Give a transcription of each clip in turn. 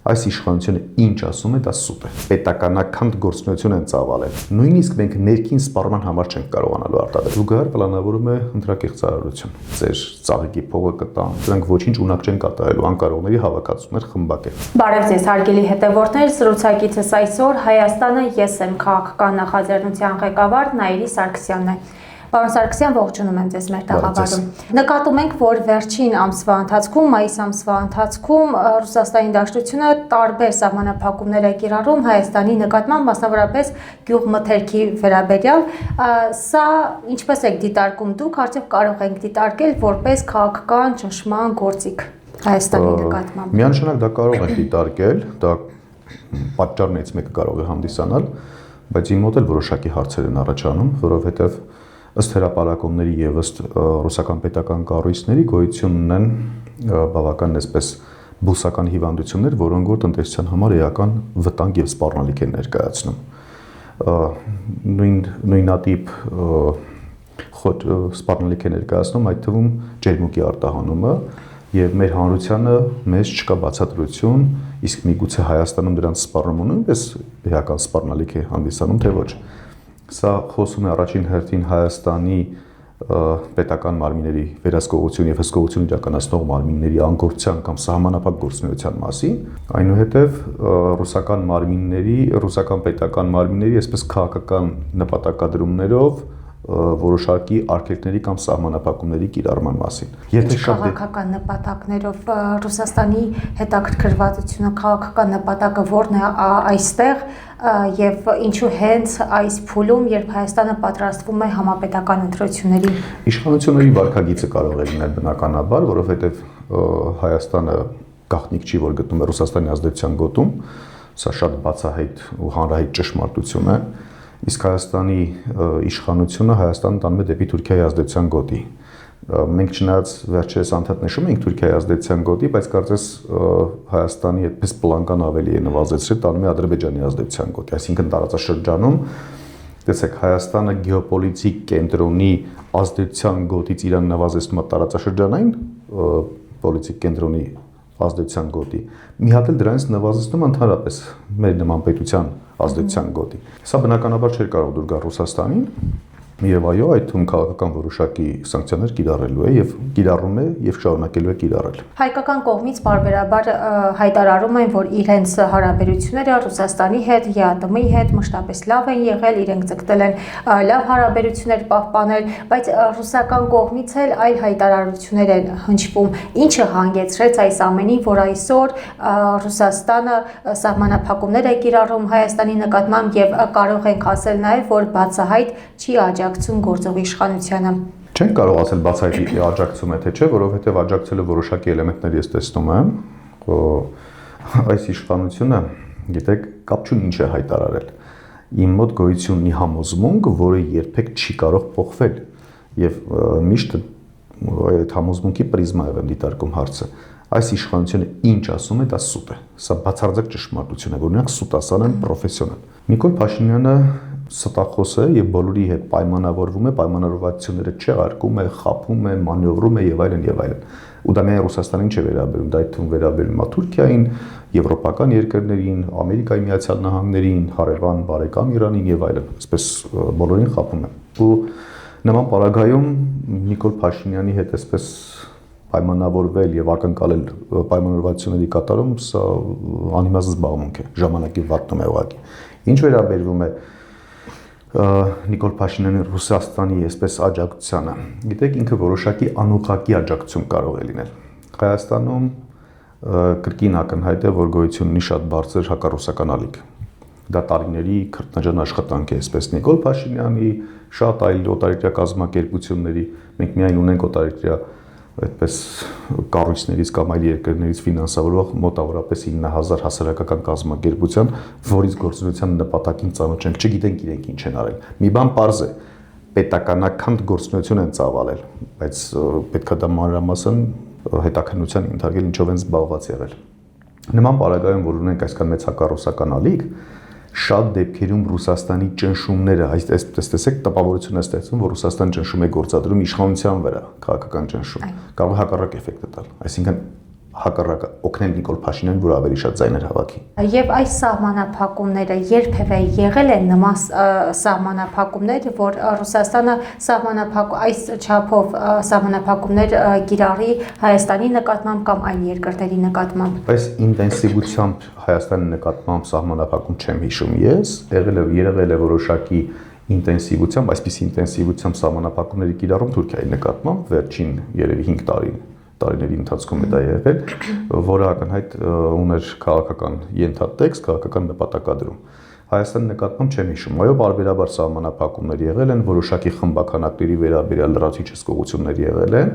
Այս իշխանությունը ինչ ասում է, դա սուտ է։ Պետականական գործունեություն են ծավալել։ Նույնիսկ մենք ներքին սպառման համար չենք կարողանալու արտադրել։ Զուգահեռ պլանավորում է ընտրակեղծարարություն։ Ձեր ծաղիկի փողը կտան, դրանք ոչինչ ունակ չեն կատարելու, անկարողների հավաքածուներ խմբակել։ Բարև ձեզ, հարգելի հետևորդներ, զրուցակիցս այսօր Հայաստանը ես եմ քաղաքական նախաձեռնության ղեկավար Նաիրի Սարգսյանն է։ Պարոն Սարգսյան, ողջունում եմ ձեզ մեր տաղավարում։ Նկատում ենք, որ վերջին ամսվա ընթացքում, մայիս ամսվա ընթացքում Ռուսաստանի Դաշնությունը տարբեր սահմանափակումներ է կիրառում Հայաստանի նկատմամբ, մասնավորապես գյուղմթերքի վերաբերյալ։ Սա ինչպես եք դիտարկում դուք, արդյոք կարող ենք դիտարկել որպես քաղաքական ճնշման գործիք Հայաստանի նկատմամբ։ Միանշանակ դա կարող է դիտարկել, դա պատճառներից մեկը կարող է հանդիսանալ, բայց իմ մոտ էլ որոշակի հարցեր են առաջանում, որովհետև ըստ հրապարակումների եւ ըստ ռուսական պետական կառույցների գոյություն ունեն բավական այսպես բուսական հիվանդություններ, որոնք որ տնտեսության համար էական վտանգ եւ սպառնալիք են ներկայացնում։ Նույնատիպ սպառնալիք է ներկայացնում, այդ թվում ջերմուկի արտահանումը եւ մեր հանրությանը մեզ չկա բացատրություն, իսկ միգուցե Հայաստանում դրանց սպառումը նույնպես էական սպառնալիք է հանդիսանում, թե ոչ։ Սա խոսում է առաջին հերթին Հայաստանի պետական մարմինների վերահսկողություն եւ հսկողություն իրականացնող մարմինների անգործության կամ սահմանափակ գործունեության մասին, այնուհետև ռուսական մարմինների, ռուսական պետական մարմինների այսպես քաղաքական նպատակադրումներով որոշակի արգելքների կամ սահմանափակումների կիրառման մասին։ Եթե քաղաքական նպատակներով Ռուսաստանի հետաքրքրվածությունը, քաղաքական նպատակը որն է այստեղ եւ ինչու հենց այս փուլում, երբ Հայաստանը պատրաստվում է համապետական ընտրությունների։ Իշխանությունների վարքագիծը կարող է լինել բնականաբար, որովհետեւ Հայաստանը գաղտնիք չի, որ գտնում է Ռուսաստանի ազդեցության գոտում, սա շատ բացահայտ ու հանրահայտ ճշմարտություն է, իսկ Հայաստանի իշխանությունը Հայաստանը տանում է դեպի Թուրքիայի ազդեցության գոտի։ Մենք չնայած վերջերս անդադ նշում ենք Թուրքիայի ազդեցության գոտի, բայց կարծես Հայաստանի այդպես պլանկան ավելի է նվազեցրել, տանում է Ադրբեջանի ազդեցության գոտի, այսինքն տարածաշրջանում տեսեք Հայաստանը գեոպոլիտիկ կենտրոնի ազդեցության գոտից իրան նվազեցնում է տարածաշրջանային պոլիտիկ կենտրոնի ազդեցության գոտի, մի հատ էլ դրանից նվազեցնում ընդհանրապես մեր նման պետության ազդեցության գոտի։ Սա բնականաբար չէր կարող դուր գալ Ռուսաստանին, եւ այո, այդ թվում քաղաքական որոշակի սանկցիաներ կիրառելու է եւ կիրառում է եւ շարունակելու է կիրառել։ Հայկական կողմից բարբերաբար հայտարարում են, որ իրենց հարաբերությունները Ռուսաստանի հետ, ԵԱՏՄ-ի հետ մշտապես լավ են եղել, իրենք ցկտել են լավ հարաբերություններ պահպանել, բայց ռուսական կողմից էլ այլ հայտարարություններ են հնչվում։ Ինչը հանգեցրեց այս ամենին, որ այսօր Ռուսաստանը սահմանափակումներ է կիրառում Հայաստանի նկատմամբ եւ կարող ենք ասել նաեւ, որ բացահայտ չի աջակցում գործող իշխանությանը։ Չենք կարող ասել բացահայտ աջակցում է թե չէ, որովհետև աջակցելու որոշակի էլեմենտներ ես տեսնում եմ, այս իշխանությունը, գիտեք, կապ չունի ինչ է հայտարարել։ Իմ մոտ գոյություն ունի համոզմունք, որը երբեք չի կարող փոխվել, եւ միշտ այդ համոզմունքի պրիզմայով եմ դիտարկում հարցը։ Այս իշխանությունը ինչ ասում է, դա սուտ է։ Սա բացարձակ ճշմարտություն է, որ նրանք սուտասան են, պրոֆեսիոնալ։ Նիկոլ Փաշինյանը ստախոս է եւ բոլորի հետ պայմանավորվում է, պայմանավորվածությունները չեղարկում է, խափում է, մանևրում է եւ այլն եւ այլն։ Ու դա միայն Ռուսաստանին չէ վերաբերում, դա այդ թվում վերաբերում է Թուրքիային, եվրոպական երկրներին, Ամերիկայի Միացյալ Նահանգներին, հարևան բարեկամ Իրանին եւ այլն, այսպես բոլորին խափում է։ Ու նման պարագայում Նիկոլ Փաշինյանի հետ այսպես պայմանավորվել եւ ակնկալել պայմանավորվածությունների կատարում, սա անիմաստ զբաղմունք է, ժամանակի վատնում է ուղղակի։ Ինչ վերաբերվում է Նիկոլ Փաշինյանի Ռուսաստանի այսպես աջակցությանը, գիտեք, ինքը որոշակի անուղղակի աջակցություն կարող է լինել։ Հայաստանում կրկին ակնհայտ է, որ գոյություն ունի շատ բարձր հակառուսական ալիք։ Դա տարիների քրտնաջան աշխատանք է, այսպես Նիկոլ Փաշինյանի, շատ այլ օտարերկրյա կազմակերպությունների, մենք միայն ունենք օտարերկրյա այդպես կառույցներից կամ այլ երկրներից ֆինանսավորող մոտավորապես 9000 հասարակական կազմակերպության, որից գործունեության նպատակին ծանոթ չենք, չգիտենք իրենք ինչ են արել։ Մի բան պարզ է, պետականական գործունեություն են ծավալել, բայց պետք է դա մանրամասն հետաքննության ենթարկել, ինչով են զբաղված եղել։ Նման պարագայում, որ ունենք այսքան մեծ հակառուսական ալիք, շատ դեպքերում Ռուսաստանի ճնշումները, այսպես տեսեք, տպավորություն է ստեղծում, որ Ռուսաստան ճնշում է գործադրում իշխանության վրա, քաղաքական ճնշում, կարող է հակառակ էֆեկտը տալ։ Այսինքն հակառակը օգնել Նիկոլ Փաշինյանին, որ ավելի շատ ձայներ հավաքի։ Եվ այս սահմանափակումները երբևէ եղել են նման սահմանափակումներ, որ Ռուսաստանը այս չափով սահմանափակումներ կիրառի Հայաստանի նկատմամբ կամ այլ երկրների նկատմամբ։ Այս ինտենսիվությամբ Հայաստանի նկատմամբ սահմանափակում չեմ հիշում ես, եղել է որոշակի ինտենսիվությամբ, այսպիսի ինտենսիվությամբ սահմանափակումների կիրառում Թուրքիայի նկատմամբ վերջին երևի 5 տարիների ընթացքում է դա եղել, որը ակնհայտ ուներ քաղաքական ենթատեքստ, քաղաքական նպատակադրում։ Հայաստանի նկատմամբ չեմ հիշում, այո, բարբերաբար սահմանափակումներ եղել են, որոշակի խմբականակների վերաբերյալ լրացուցիչ հսկողություններ եղել են,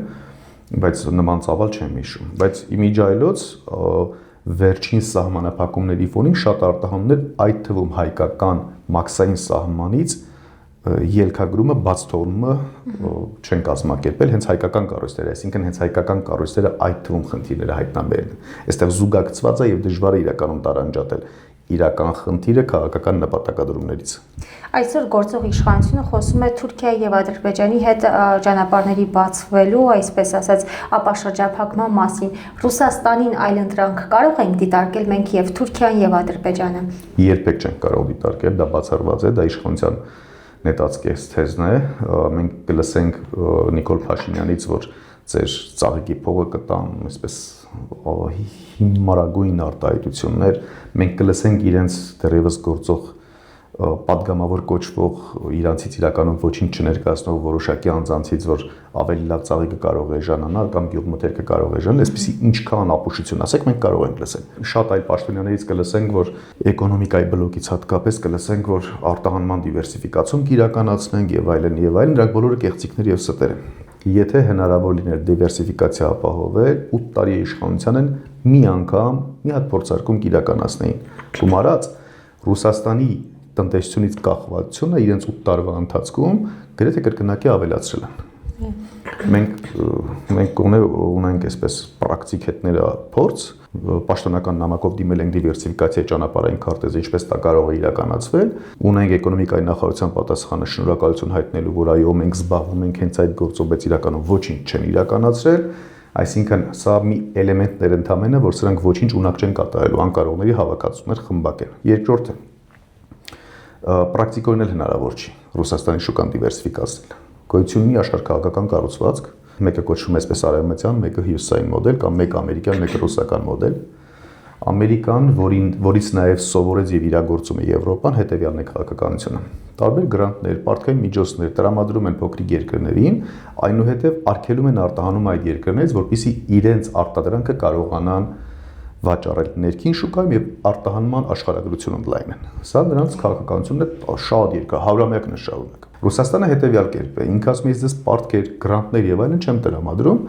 բայց նման ծավալ չեմ հիշում։ Բայց իմիջիայլոց վերջին սահմանափակումների ֆոնին շատ արտահանումներ, այդ թվում հայկական մաքսային սահմանից ելքագրումը, բաց թողնումը չեն կազմակերպել հենց հայկական կառույցները, այսինքն հենց հայկական կառույցները այդ թվում խնդիրները հայտնաբերել են։ Այստեղ զուգակցված է եւ դժվար է իրականում տարանջատել իրական խնդիրը քաղաքական նպատակադրումներից։ Այսօր գործող իշխանությունը խոսում է Թուրքիայի եւ Ադրբեջանի հետ ճանապարհների բացվելու, այսպես ասած, ապաշրջափակման մասին։ Ռուսաստանին այլընտրանք կարող ենք դիտարկել մենք եւ Թուրքիան եւ Ադրբեջանը։ Երբեք չենք կարող դիտարկել, դա բացառված է, դա իշխանության նետածկես թեզն է, մենք կլսենք Նիկոլ Փաշինյանից, որ ձեր ծաղիկի փողը կտան, այսպես հիմարագույն արտահայտություններ, մենք կլսենք իրենց դեռևս գործող պատգամավոր կոչվող իրանցից իրականում ոչինչ չներկայացնող որոշակի անձանցից, որ ավելի լավ ծաղիկը կարող է ժանանալ կամ գյուղմթերքը կարող է ժանել, այսպեսի ինչքան ապուշություն ասեք, մենք կարող ենք լսել։ Շատ այլ պաշտոնյաներից կլսենք, որ էկոնոմիկայի բլոկից հատկապես կլսենք, որ արտահանման դիվերսիֆիկացում կիրականացնենք եւ այլն, դրանք բոլորը կեղծիքներ եւ ստեր են։ Եթե հնարավոր լիներ դիվերսիֆիկացիա ապահովել, 8 տարի իշխանության են մի անգամ մի հատ փորձարկում կիրականացնեին։ Գումարած Ռուսաստանի տնտեսությունից կախվածությունը իրենց 8 տարվա ընթացքում գրեթե կրկնակի ավելացրել են։ Մենք ունենք այսպես պրակտիկ հետները փորձ, պաշտոնական նամակով դիմել ենք դիվերսիֆիկացիայի ճանապարհային քարտեզը, ինչպես դա կարող է իրականացվել։ Ունենք էկոնոմիկայի նախարարության պատասխանը շնորհակալություն հայտնելու, որ այո, մենք զբաղվում ենք հենց այդ գործով, բայց իրականում ոչինչ չեն իրականացրել։ Այսինքն սա մի էլեմենտներ ընդամենը, որ սրանք ոչինչ ունակ չեն կատարելու, անկարողների հավաքածուներ խմբակ են։ Երկրորդը պրակտիկորեն էլ հնարավոր չի Ռուսաստանի շուկան դիվերսիֆիկացնել։ Գոյություն ունի աշխարհքաղաքական կառուցվածք, մեկը կոչվում է այսպես արևմտյան, մեկը հյուսիսային մոդել կամ մեկը ամերիկյան, մեկը ռուսական մոդել։ Ամերիկան, որից նաև սովորեց եւ իրագործում է Եվրոպան, հետեւյալն է քաղաքականությունը։ Տարբեր գրանտներ, պարտքային միջոցներ տրամադրում են փոքրիկ երկրներին, այնուհետև արգելում են արտահանում այդ երկրներից, որպեսզի իրենց արտադրանքը կարողանան վաճառել ներքին շուկայում եւ արտահանման աշխարհագրությունը ընդլայնեն։ Սա նրանց քաղաքականությունն է շատ երկար, հարյուրամյակներ շարունակ։ Ռուսաստանը հետեւյալ կերպ է, ինքը ասում է, ես պարտքեր, գրանտներ եւ այլն չեմ տրամադրում,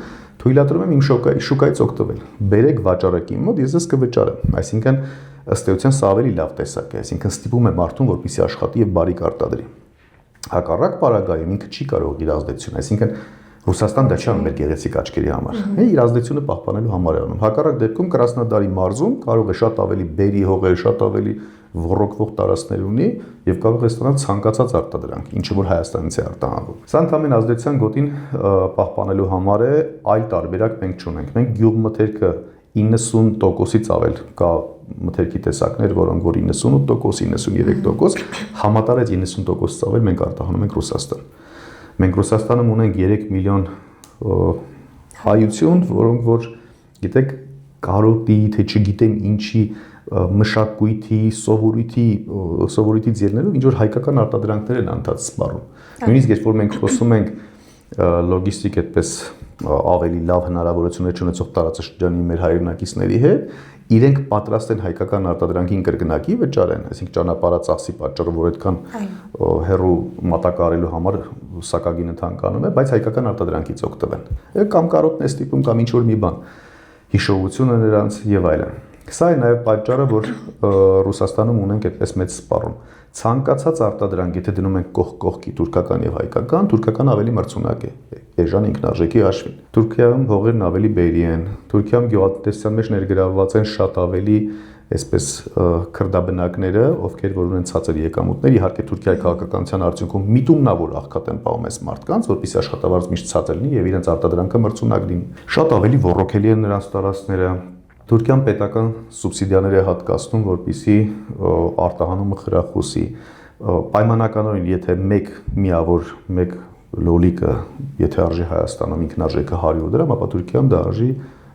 թույլատրում եմ իմ շուկայից օգտվել։ Բերեք վաճառեք իմ մոտ, ես կվճարեմ։ Այսինքն ըստ էության սա ավելի լավ տեսակ է, այսինքն ստիպում է մարդուն, որպեսզի աշխատի եւ բարիք արտադրի։ Հակառակ պարագայում ինքը չի կարող իր ազդեցությունը, այսինքն Ռուսաստան դա չի անում մեր գեղեցիկ աչքերի համար։ Իր ազդեցությունը պահպանելու համար է անում։ Հակառակ դեպքում Կրասնոդարի մարզում կարող է շատ ավելի բերի հողեր, շատ ավելի ոռոգվող տարածքներ ունի եւ կարող է ստանալ ցանկացած արտադրանք, ինչը որ Հայաստանից է արտահանվում։ Սա ընդհանրեն ազդեցության գոտին պահպանելու համար է, այլ տարբերակ մենք չունենք։ Մենք գյուղմթերքը 90%-ից ավել կա մթերքի տեսակներ, որոնք որ 98%, 93% համատարած 90%-ից ավել մենք արտահանում ենք Ռուսաստան։ Մենք Ռուսաստանում ունենք 3 միլիոն հայություն, որոնք որ գիտեք կարոտի, թե չգիտեմ ինչի մշակույթի, սովորույթից ելնելով ինչ որ հայկական արտադրանքներ են անդադ սպառում։ Նույնիսկ երբ որ մենք խոսում ենք լոգիստիկ այդպես ավելի լավ հնարավորություններ ունեցող տարածաշրջանի մեր հայրենակիցների հետ, իրենք պատրաստ են հայկական արտադրանքին կրկնակի վճարեն, այսինքն ճանապարհածախսի պատճառով, որ այդքան հեռու մատակարարելու համար սակագինը թանկանում է, բայց հայկական արտադրանքից օգտվեն։ Կամ կարոտն է ստիպում, կամ ինչ որ մի բան, հիշողությունը նրանց եւ այլն։ Սա է նաև պատճառը, որ Ռուսաստանում ունենք այդպես մեծ սպառում։ Ցանկացած արտադրանք, եթե դնում ենք կողք կողքի թուրքական եւ հայկական, թուրքական ավելի մրցունակ է, էժան ինքնարժեքի հաշվին։ Թուրքիայում հողերն ավելի բերի են, Թուրքիայում գյուղատնտեսության մեջ ներգրավված են շատ ավելի այսպես քրդաբնակները, ովքեր որ ունեն ցածր եկամուտներ, իհարկե Թուրքիայի քաղաքականության արդյունքում միտումնավոր աղքատ են պահում այս մարդկանց, որպեսզի աշխատավարձ միշտ ցածր լինի եւ իրենց արտադրանքը մրցունակ լինի։ Շատ ավելի ռոռոկելի են նրանց տարածքները։ Թուրքիան պետական սուբսիդիաներ է հատկացնում, որպեսզի արտահանումը խրախուսի։ Պայմանականորեն, եթե մեկ միավոր, մեկ լոլիկը, եթե արժի Հայաստանում ինքնարժեքը 100 դրամ, ապա Թուրքիան դա արժի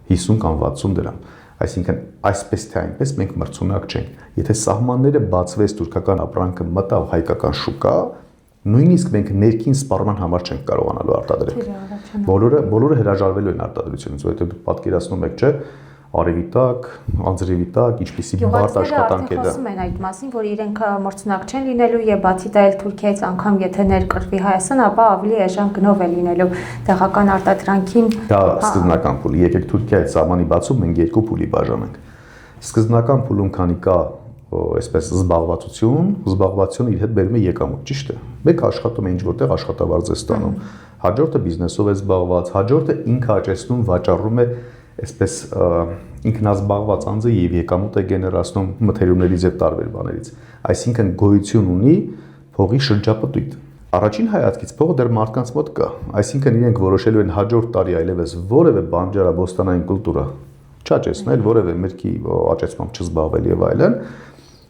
50 կամ 60 դրամ։ Այսինքն, այսպես թե այնպես մենք մրցունակ չենք։ Եթե սահմանները բացվեց, թուրքական ապրանքը մտավ հայկական շուկա, նույնիսկ մենք ներքին սպառման համար չենք կարողանալու արտադրել։ Բոլորը հրաժարվելու են արտադրությունից, որովհետև դուք պատկերացնում եք, չէ՞, արևի տակ, անձրևի տակ, ինչպեսի բարդ աշխատանք է դա։ Խոսում են այդ մասին, որ իրենք մրցունակ չեն լինելու եւ բացի դա էլ Թուրքիայից անգամ եթե ներկրվի Հայաստան, ապա ավելի էժան գնով է լինելու տեղական արտադրանքին։ Դա սկզբնական փուլ։ Եկեք Թուրքիայից սահմանի բացում մենք երկու փուլի բաժանենք։ Սկզբնական փուլում քանի կա այսպես զբաղվածությունը իր հետ բերում է եկամուտ, ճիշտ է։ Մեկ աշխատում է ինչ որտեղ աշխատավարձ է ստանում։ Հաջորդը բիզնեսով է զբաղված, հաջորդը ինքը աճեցնում, վաճառում է այսպես ինքնազբաղված անձը եւ եկամուտ է գեներացնում մթերումներից եւ տարբեր բաներից։ Այսինքն գոյություն ունի փողի շրջապտույտ։ Առաջին հայացքից փողը դեռ մարդկանց մոտ կա, այսինքն իրենք որոշելու են հաջորդ տարի այլևս որևէ բանջարաբոստանային կուլտուրա չաճեցնել, որևէ մրգի աճեցմամբ չզբաղվել եւ այլն,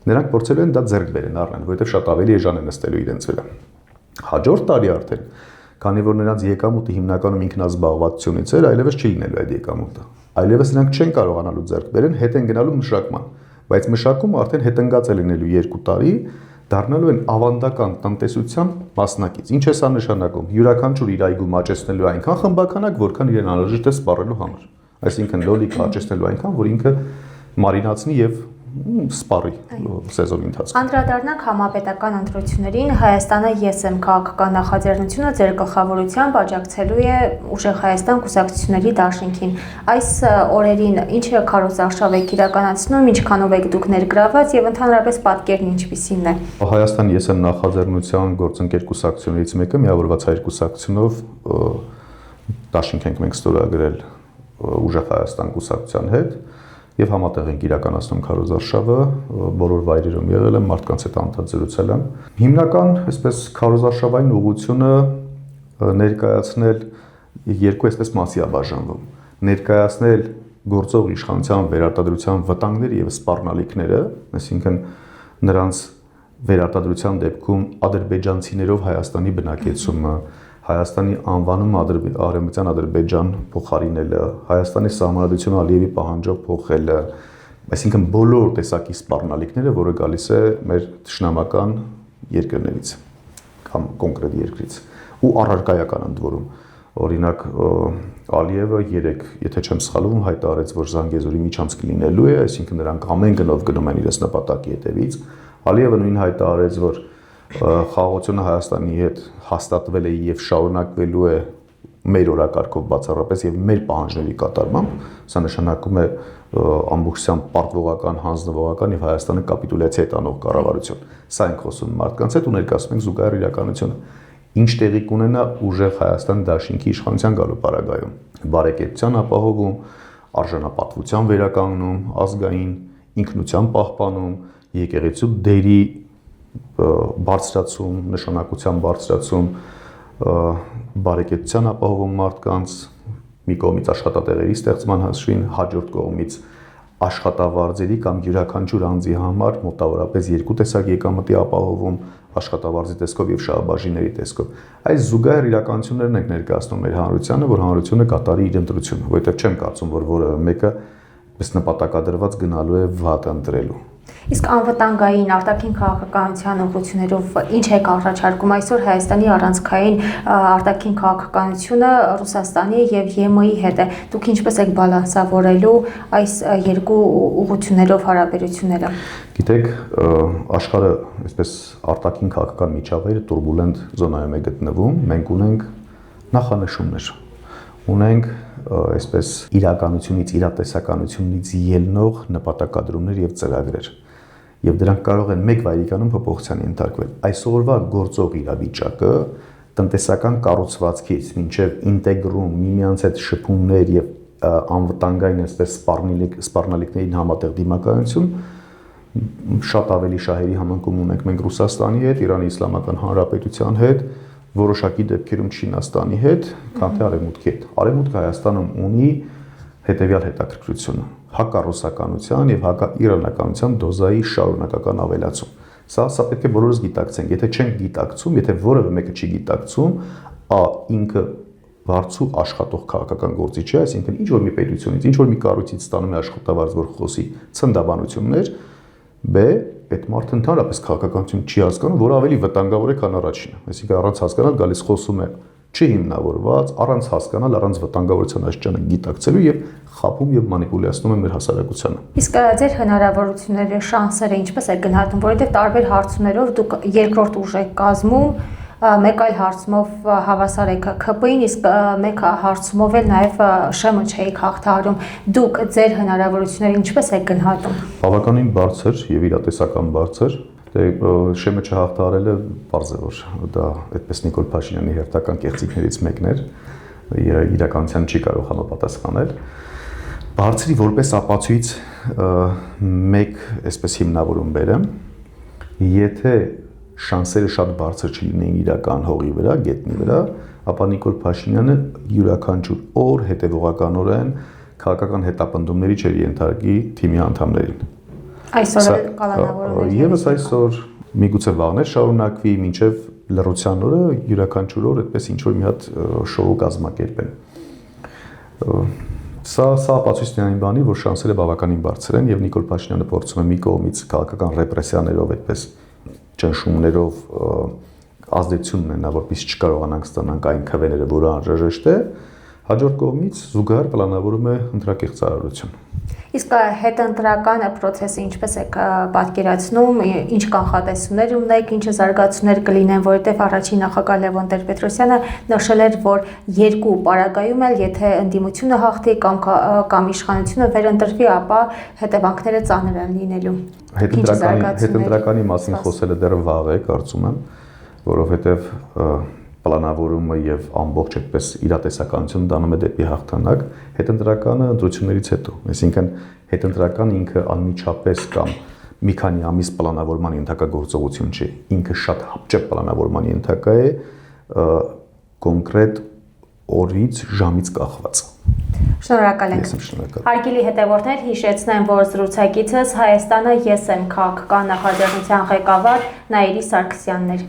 նրանք փորձելու են դա ձեռք բերեն առնեն, որովհետեւ շատ ավելի էժան է նստելու իրենց վրա։ Հաջորդ տարի արդեն, քանի որ նրանց եկամուտը հիմնականում ինքնազբաղվածությունից էր, այլևս չի լինելու այդ եկամուտը։ Այլևս նրանք չեն կարողանալու ձեռք բերեն, հետ են գնալու մշակման, բայց մշակումը արդեն հետընկած է լինելու 2 տարի, դառնալու են ավանդական տնտեսության մասնակից։ Ինչ է սա նշանակում։ Յուրաքանչյուր իր այգում աճեցնելու այնքան խմբականակ, որքան իրեն անհրաժեշտ է սպառելու համար։ Այսինքն լոլիկը աճեցնելու այնքան, որ ինքը մարինացնի եւ սպառի սեզոնի ընթացքում։ Անդրադառնանք համապետական ընտրություններին, Հայաստանը ես եմ քաղաքական նախաձեռնությունը ձեր գլխավորությամբ աջակցելու է Ուժեղ Հայաստան կուսակցությունների դաշինքին։ Այս օրերին ինչ քարոզարշավ եք իրականացնում, ինչքանով եք դուք ներգրաված եւ ընդհանրապես պատկերն ինչպիսին է։ Հայաստան ես եմ նախաձեռնության գործընկեր կուսակցություններից մեկը, միավորված հայ կուսակցությունով դաշինք ենք մենք ստորագրել Ուժեղ Հայաստան կուսակցության հետ եւ համատեղ ենք իրականացնում քարոզարշավը, բոլոր վայրերում եղել եմ, մարդկանց հետ անդադ զրուցել եմ։ Հիմնական, այսպես քարոզարշավային ուղղությունը ներկայացնել երկու այսպես մասի է բաժանվում։ Ներկայացնել գործող իշխանության վերարտադրության վտանգները եւ սպառնալիքները, այսինքն նրանց վերարտադրության դեպքում ադրբեջանցիներով Հայաստանի բնակեցումը, Հայաստանի անվանումը Արևմտյան Ադրբեջան փոխարինելը, Հայաստանի սահմանադրությունը Ալիևի պահանջով փոխելը, այսինքն բոլոր տեսակի սպառնալիքները, որը գալիս է մեր թշնամական երկրներից կամ կոնկրետ երկրից ու առարկայական ընդ որում։ Օրինակ Ալիևը 3, եթե չեմ սխալվում, հայտարարեց, որ Զանգեզուրի միջանցք լինելու է, այսինքն նրանք ամեն գնով գնում են իրենց նպատակի հետևից։ Ալիևը նույն հայտարարեց, որ խաղաղությունը Հայաստանի հետ հաստատվել է եւ շարունակվելու է մեր օրակարգով բացառապես եւ մեր պահանջների կատարմամբ, սա նշանակում է ամբողջությամբ պարտվողական, հանձնվողական եւ Հայաստանը կապիտուլյացիա է տանող կառավարություն։ Սա ենք խոսում մարդկանց հետ ու ներկայացնում ենք զուգահեռ իրականությունը։ Ինչ տեղի կունենա Ուժեղ Հայաստան դաշինքի իշխանության գալու պարագայում։ Բարեկեցության ապահովում, արժանապատվության վերականգնում, ազգային ինքնության պահպանում, եկեղեցու դերի բարձրացում, նշանակության բարձրացում, բարեկեցության ապահովում մարդկանց, մի կողմից աշխատատեղերի ստեղծման հաշվին, հաջորդ կողմից աշխատավարձերի կամ յուրաքանչյուր անձի համար մոտավորապես 2 տեսակ եկամտի ապահովում, աշխատավարձի տեսքով եւ շահաբաժինների տեսքով։ Այս զուգահեռ իրականություններն ենք ներկայացնում մեր հանրությանը, որ հանրությունը կատարի իր ընտրությունը, որովհետեւ չեմ կարծում, որ որևէ մեկը պես նպատակադրված գնալու է վատ ընտրելու։ Իսկ անվտանգային արտաքին քաղաքականության ուղղություններով ինչ եք առաջարկում այսօր Հայաստանի առանցքային արտաքին քաղաքականությունը Ռուսաստանի եւ ԵՄ-ի հետ է։ Դուք ինչպես եք բալանսավորելու այս երկու ուղղություններով հարաբերությունները։ Գիտեք, աշխարհը այսպես արտաքին քաղաքական միջավայրը турբուլենտ զոնայում է գտնվում, մենք ունենք նախանշումներ, ունենք այսպես իրականությունից, իրատեսականությունից ելնող նպատակադրումներ եւ ծրագրեր։ Եվ դրանք կարող են մեկ վայրիկանում փոփոխության ենթարկվել։ Այսօրվա գործող իրավիճակը տնտեսական կառուցվածքից մինչև ինտեգրում, միմյանց հետ շփումներ եւ անվտանգային այսպես սպառնալիքներին համատեղ դիմակայություն շատ ավելի շահերի համընկում ունենք մենք Ռուսաստանի հետ, Իրանի Իսլամական Հանրապետության հետ, որոշակի դեպքերում Չինաստանի հետ, քան թե Արևմուտքի հետ։ Արևմուտքը Հայաստանում ունի հետևյալ հետաքրքրությունը՝ հակառուսականության եւ հակաիրանականության դոզայի շարունակական ավելացում։ Սա պետք է բոլորս գիտակցենք։ Եթե չենք գիտակցում, եթե որևէ մեկը չի գիտակցում, ինքը բարձու աշխատող քաղաքական գործիչ է, այսինքն ինչ որ մի պետությունից, ինչ որ մի կառույցից ստանում է աշխատավարձ, որ խոսի ցնդաբանություններ, այդ մարդը ընդհանրապես քաղաքականություն չի հասկանում, որ ավելի վտանգավոր է, քան առաջինը։ Այսինքն առանց հասկանալ գալիս խոսում է չհիմնավորված, առանց հասկանալ, առանց վտանգավորության աստիճանը գիտակցելու եւ խափում եւ մանիպուլյացնում է մեր հասարակությանը։ Իսկ ձեր հնարավորությունները, շանսերը ինչպես է գնահատում, որովհետեւ տարբեր հարցումներով դուք երկրորդ ուժ եք կազմում, մեկ այլ հարցումով հավասար եք ՔՊ-ին, իսկ մեկ հարցումով էլ նաև ՇՄ չեք հաղթահարում։ Դուք ձեր հնարավորությունները ինչպես եք գնահատում։ Բավականին բարձր եւ իրատեսական բարձր։ ՇՄ չհաղթահարելը պարզ է, որ դա այդպես Նիկոլ Փաշինյանի հերթական կեղծիքներից մեկն էր, իրականության չի կարող համապատասխանել։ Բարձրի որպես ապացույց մեկ այսպես հիմնավորում բերեմ, եթե շանսերը շատ բարձր չլինեին իրական հողի վրա, գետնի վրա, ապա Նիկոլ Փաշինյանը յուրաքանչյուր օր հետևողականորեն քաղաքական հետապնդումների չէր ենթարկի թիմի անդամներին։ Այսօր էլ կալանավորում եք։ Եվս այսօր միգուցե վաղներ շարունակվի, մինչև լռության օրը յուրաքանչյուր օր այդպես ինչ որ մի հատ շոու կազմակերպեն։ Սա ապացույցն է այն բանի, որ շանսերը բավականին բարձր են եւ Նիկոլ Փաշինյանը փորձում է մի կողմից քաղաքական ռեպրեսիաներով այդպես ճնշումներով ազդեցություն ունենա, որպեսզի չկարողանանք ստանանք այն քվեները, որը անհրաժեշտ է, հաջորդ կողմից զուգահեռ պլանավորում է ընտրակեղծարարություն։ Իսկ հետընտրական process-ը ինչպես եք պատկերացնում, ինչ կանխատեսումներ ունեք, ինչ զարգացումներ կլինեն, որովհետև առաջին նախագահ Լևոն Տեր-Պետրոսյանը նշել էր, որ երկու պարագայում էլ եթե ընդդիմությունը հաղթի կամ իշխանությունը վերընտրվի, ապա հետևանքները ծանր են լինելու։ Հետընտրականի մասին խոսելը դեռ վաղ է, կարծում եմ, որովհետև պլանավորումը եւ ամբողջ այդպես իրատեսականությունը դանում է դեպի հաղթանակ, հետընտրականը ընտրություններից հետո, այսինքն հետընտրական ինքը անմիջապես կամ մի քանի ամիս պլանավորման ենթակա գործողություն չի, ինքը շատ հապճեպ պլանավորման ենթակա է, կոնկրետ օրից, ժամից կախված։ Շնորհակալ ենք։ Հարգելի հետևորդներ, հիշեցնեմ, որ զրուցակիցս Հայաստանը ես եմ քաղաքական նախաձեռնության ղեկավար Նաիրի Սարգսյանն էր։